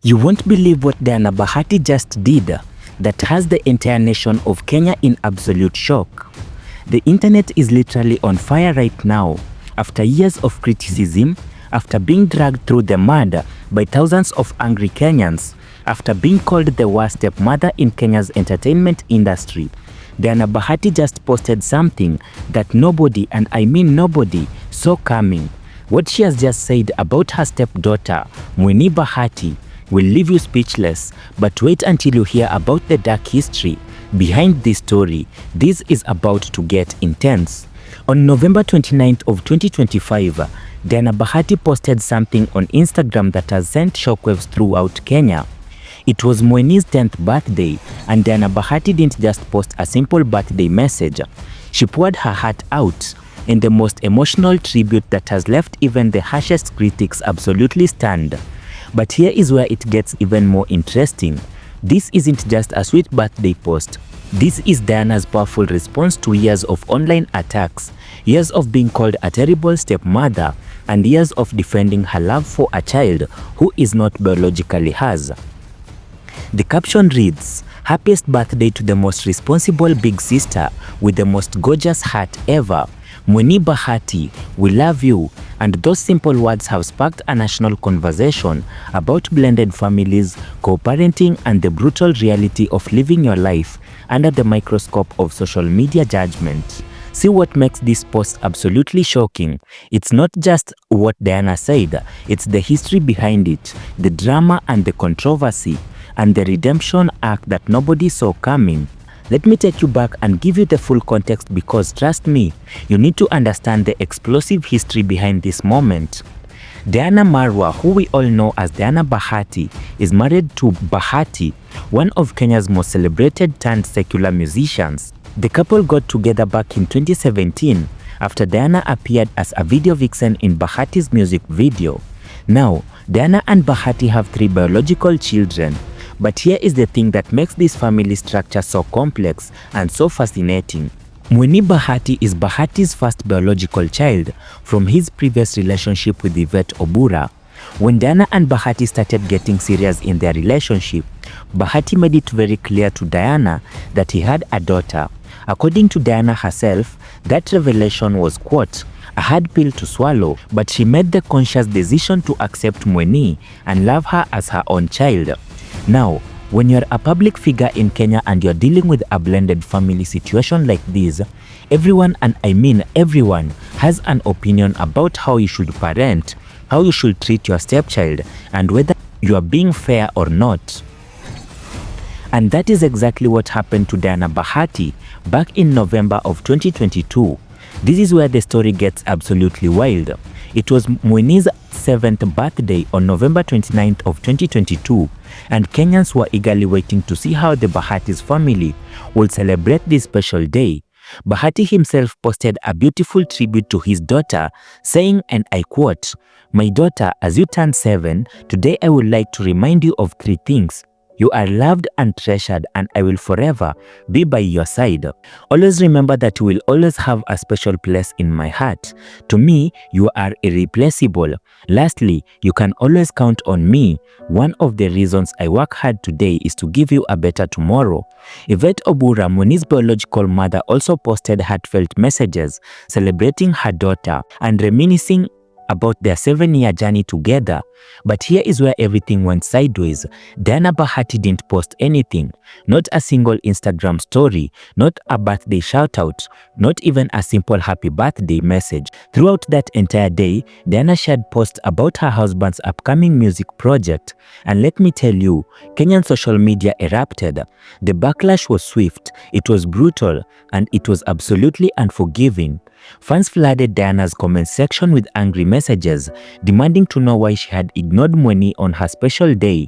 You won't believe what Mueni Bahati just did that has the entire nation of Kenya in absolute shock. The internet is literally on fire right now after years of criticism, after being dragged through the mud by thousands of angry Kenyans, after being called the worst stepmother in Kenya's entertainment industry. Mueni Bahati just posted something that nobody, and I mean nobody, saw coming. What she has just said about her stepdaughter, Mueni Bahati, will leave you speechless, but wait until you hear about the dark history behind this story. This is about to get intense. On November 29th of 2025, Mueni Bahati posted something on Instagram that has sent shockwaves throughout Kenya. It was Mueni's 10th birthday, and Mueni Bahati didn't just post a simple birthday message. She poured her heart out in the most emotional tribute that has left even the harshest critics absolutely stunned. But here is where it gets even more interesting. This isn't just a sweet birthday post. This is Diana's powerful response to years of online attacks, years of being called a terrible stepmother, and years of defending her love for a child who is not biologically hers. The caption reads, "Happiest birthday to the most responsible big sister with the most gorgeous heart ever. Mueni Bahati, we love you." And those simple words have sparked a national conversation about blended families, co-parenting, and the brutal reality of living your life under the microscope of social media judgment. See what makes this post absolutely shocking. It's not just what Diana said, it's the history behind it, the drama and the controversy, and the redemption arc that nobody saw coming. Let me take you back and give you the full context, because trust me, you need to understand the explosive history behind this moment. Diana Marua, who we all know as Mueni Bahati, is married to Bahati, one of Kenya's most celebrated turned secular musicians. The couple got together back in 2017 after Diana appeared as a video vixen in Bahati's music video. Now, Diana and Bahati have 3 biological children. But here is the thing that makes this family structure so complex and so fascinating. Mueni Bahati is Bahati's first biological child from his previous relationship with Yvette Obura. When Diana and Bahati started getting serious in their relationship, Bahati made it very clear to Diana that he had a daughter. According to Diana herself, that revelation was, quote, "a hard pill to swallow," but she made the conscious decision to accept Mueni and love her as her own child. Now, when you're a public figure in Kenya and you're dealing with a blended family situation like this, everyone, and I mean everyone, has an opinion about how you should parent, how you should treat your stepchild, and whether you are being fair or not. And that is exactly what happened to Mueni Bahati back in November of 2022. This is where the story gets absolutely wild. It was Mueni's 7th birthday on November 29th of 2022, and Kenyans were eagerly waiting to see how the Bahati's family would celebrate this special day. Bahati himself posted a beautiful tribute to his daughter, saying, and I quote, "My daughter, as you turn 7, today I would like to remind you of 3 things. You are loved and treasured, and I will forever be by your side. Always remember that you will always have a special place in my heart. To me, you are irreplaceable. Lastly, you can always count on me. One of the reasons I work hard today is to give you a better tomorrow." Yvette Obura, Mueni's biological mother, also posted heartfelt messages celebrating her daughter and reminiscing about their 7-year journey together. But here is where everything went sideways. Mueni Bahati didn't post anything, not a single Instagram story, not a birthday shoutout, not even a simple happy birthday message. Throughout that entire day, Diana shared posts about her husband's upcoming music project. And let me tell you, Kenyan social media erupted. The backlash was swift, it was brutal, and it was absolutely unforgiving. Fans flooded Diana's comment section with angry messages, demanding to know why she had ignored Mueni on her special day.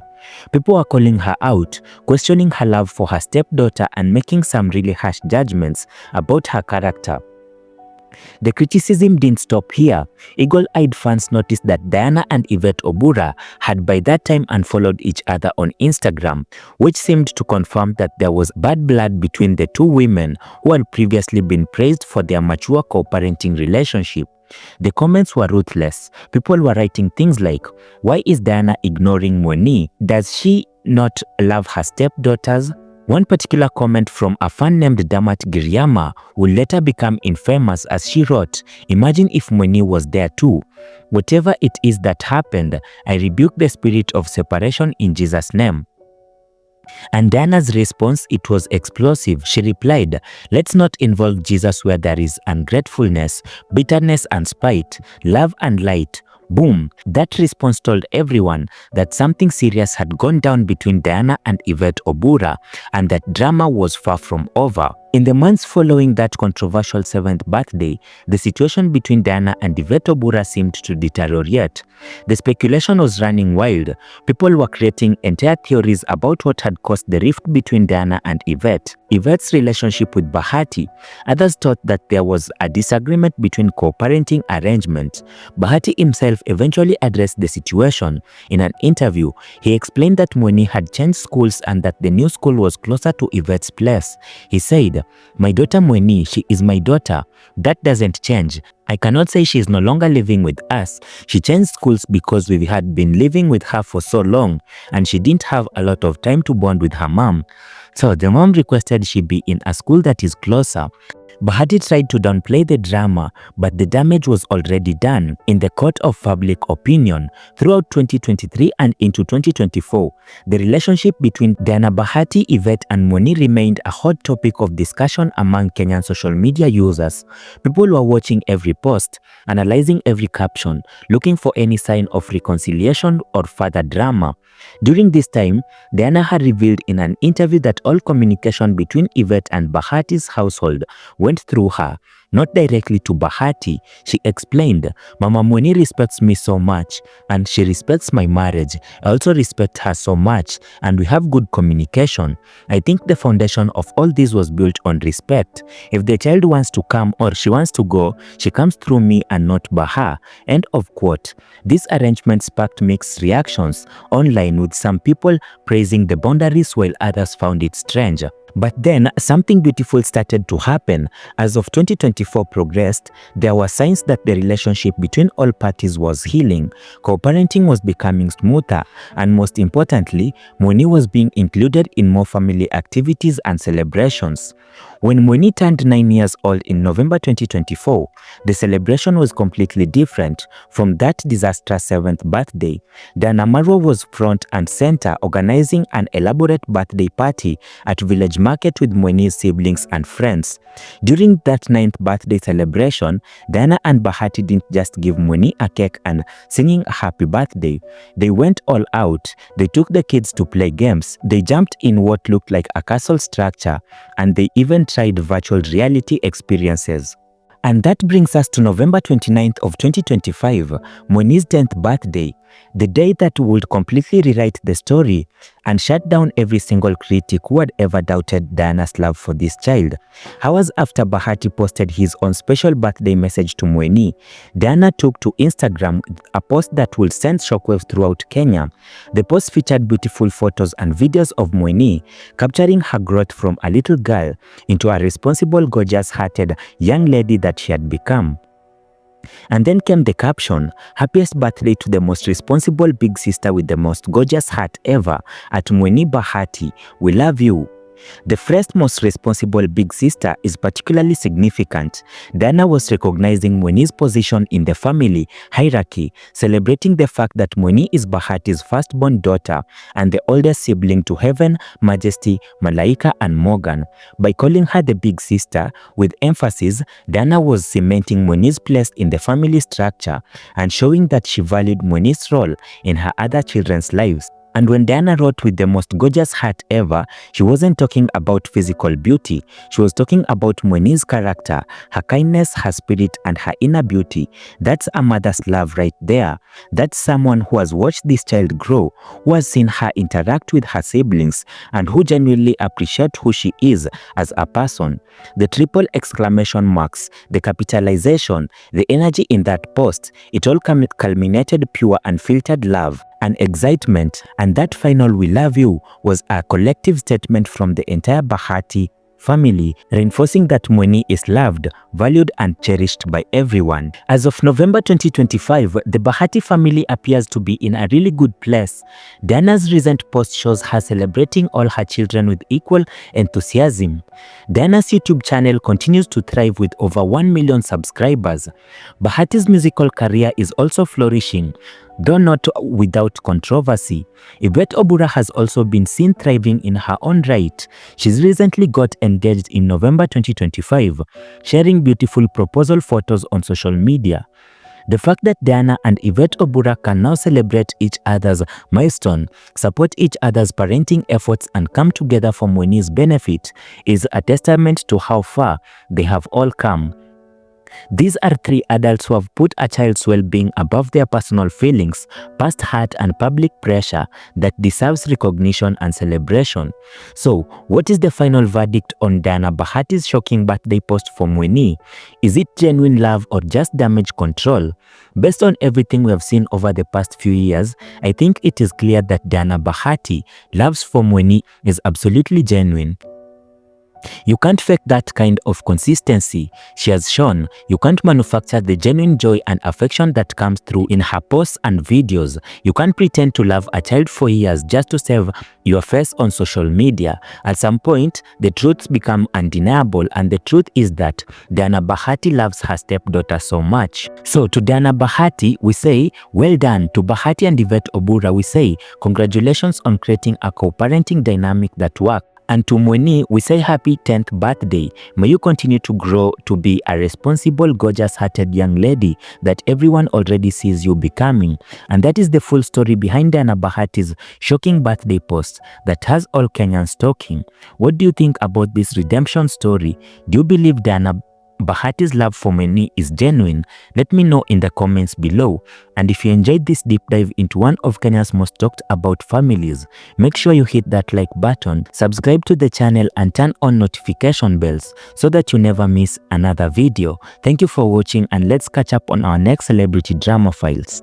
People were calling her out, questioning her love for her stepdaughter, and making some really harsh judgments about her character. The criticism didn't stop here. Eagle-eyed fans noticed that Diana and Yvette Obura had by that time unfollowed each other on Instagram, which seemed to confirm that there was bad blood between the 2 women who had previously been praised for their mature co-parenting relationship. The comments were ruthless. People were writing things like, "Why is Diana ignoring Mueni? Does she not love her stepdaughters?" One particular comment from a fan named Damat Giryama would later become infamous as she wrote, "Imagine if Mueni was there too. Whatever it is that happened, I rebuke the spirit of separation in Jesus' name." And Diana's response, it was explosive. She replied, "Let's not involve Jesus where there is ungratefulness, bitterness and spite, love and light." Boom! That response told everyone that something serious had gone down between Diana and Yvette Obura, and that drama was far from over. In the months following that controversial 7th birthday, the situation between Diana and Yvette Obura seemed to deteriorate. The speculation was running wild. People were creating entire theories about what had caused the rift between Diana and Yvette. Yvette's relationship with Bahati. Others thought that there was a disagreement between co-parenting arrangements. Bahati himself eventually addressed the situation. In an interview, he explained that Mueni had changed schools and that the new school was closer to Yvette's place. He said, "My daughter Mueni, she is my daughter. That doesn't change. I cannot say she is no longer living with us. She changed schools because we had been living with her for so long and she didn't have a lot of time to bond with her mom. So the mom requested she be in a school that is closer." Bahati tried to downplay the drama, but the damage was already done. In the court of public opinion, throughout 2023 and into 2024, the relationship between Diana Bahati, Yvette and Mueni remained a hot topic of discussion among Kenyan social media users. People were watching every post, analyzing every caption, looking for any sign of reconciliation or further drama. During this time, Diana had revealed in an interview that all communication between Yvette and Bahati's household went through her, not directly to Bahati. She explained, "Mama Mueni respects me so much and she respects my marriage. I also respect her so much and we have good communication. I think the foundation of all this was built on respect. If the child wants to come or she wants to go, she comes through me and not by her." End of quote. This arrangement sparked mixed reactions online, with some people praising the boundaries while others found it strange. But then something beautiful started to happen. As of 2024 progressed, there were signs that the relationship between all parties was healing. Co-parenting was becoming smoother, and most importantly, Mueni was being included in more family activities and celebrations. When Mueni turned 9 years old in November 2024, the celebration was completely different from that disastrous 7th birthday. Diana Marua was front and center, organizing an elaborate birthday party at Village Market with Mueni's siblings and friends. During that 9th birthday celebration, Diana and Bahati didn't just give Mueni a cake and singing a happy birthday. They went all out. They took the kids to play games. They jumped in what looked like a castle structure, and they even tried virtual reality experiences. And that brings us to November 29th of 2025, Mueni's 10th birthday, the day that would completely rewrite the story and shut down every single critic who had ever doubted Diana's love for this child. Hours after Bahati posted his own special birthday message to Mueni, Diana took to Instagram a post that would send shockwaves throughout Kenya. The post featured beautiful photos and videos of Mueni, capturing her growth from a little girl into a responsible, gorgeous-hearted young lady that she had become. And then came the caption, "Happiest birthday to the most responsible big sister with the most gorgeous heart ever, at Mueni Bahati. We love you." The first most responsible big sister is particularly significant. Diana was recognizing Mueni's position in the family hierarchy, celebrating the fact that Mueni is Bahati's firstborn daughter and the oldest sibling to Heaven, Majesty, Malaika and Morgan. By calling her the big sister with emphasis, Diana was cementing Mueni's place in the family structure and showing that she valued Mueni's role in her other children's lives. And when Diana wrote "with the most gorgeous heart ever," she wasn't talking about physical beauty. She was talking about Mueni's character, her kindness, her spirit, and her inner beauty. That's a mother's love right there. That's someone who has watched this child grow, who has seen her interact with her siblings, and who genuinely appreciates who she is as a person. The triple exclamation marks, the capitalization, the energy in that post, it all culminated pure unfiltered love and excitement, and that final "we love you" was a collective statement from the entire Bahati family, reinforcing that Mueni is loved, valued and cherished by everyone. As of November 2025, the Bahati family appears to be in a really good place. Diana's recent post shows her celebrating all her children with equal enthusiasm. Diana's YouTube channel continues to thrive with over 1 million subscribers. Bahati's musical career is also flourishing, though not without controversy. Yvette Obura has also been seen thriving in her own right. She's recently got engaged in November 2025, sharing beautiful proposal photos on social media. The fact that Diana and Yvette Obura can now celebrate each other's milestone, support each other's parenting efforts and come together for Mueni's benefit is a testament to how far they have all come. These are three adults who have put a child's well-being above their personal feelings, past hurt and public pressure that deserves recognition and celebration. So, what is the final verdict on Diana Bahati's shocking birthday post for Mueni? Is it genuine love or just damage control? Based on everything we have seen over the past few years, I think it is clear that Diana Bahati loves for Mueni is absolutely genuine. You can't fake that kind of consistency she has shown. You can't manufacture the genuine joy and affection that comes through in her posts and videos. You can't pretend to love a child for years just to save your face on social media. At some point, the truths become undeniable, and the truth is that Diana Bahati loves her stepdaughter so much. So to Diana Bahati, we say, well done. To Bahati and Yvette Obura, we say, congratulations on creating a co-parenting dynamic that works. And to Mueni, we say happy 10th birthday. May you continue to grow to be a responsible, gorgeous-hearted young lady that everyone already sees you becoming. And that is the full story behind Diana Bahati's shocking birthday post that has all Kenyans talking. What do you think about this redemption story? Do you believe Diana Bahati's love for Mueni is genuine? Let me know in the comments below. And if you enjoyed this deep dive into one of Kenya's most talked about families, make sure you hit that like button, subscribe to the channel and turn on notification bells so that you never miss another video. Thank you for watching, and let's catch up on our next celebrity drama files.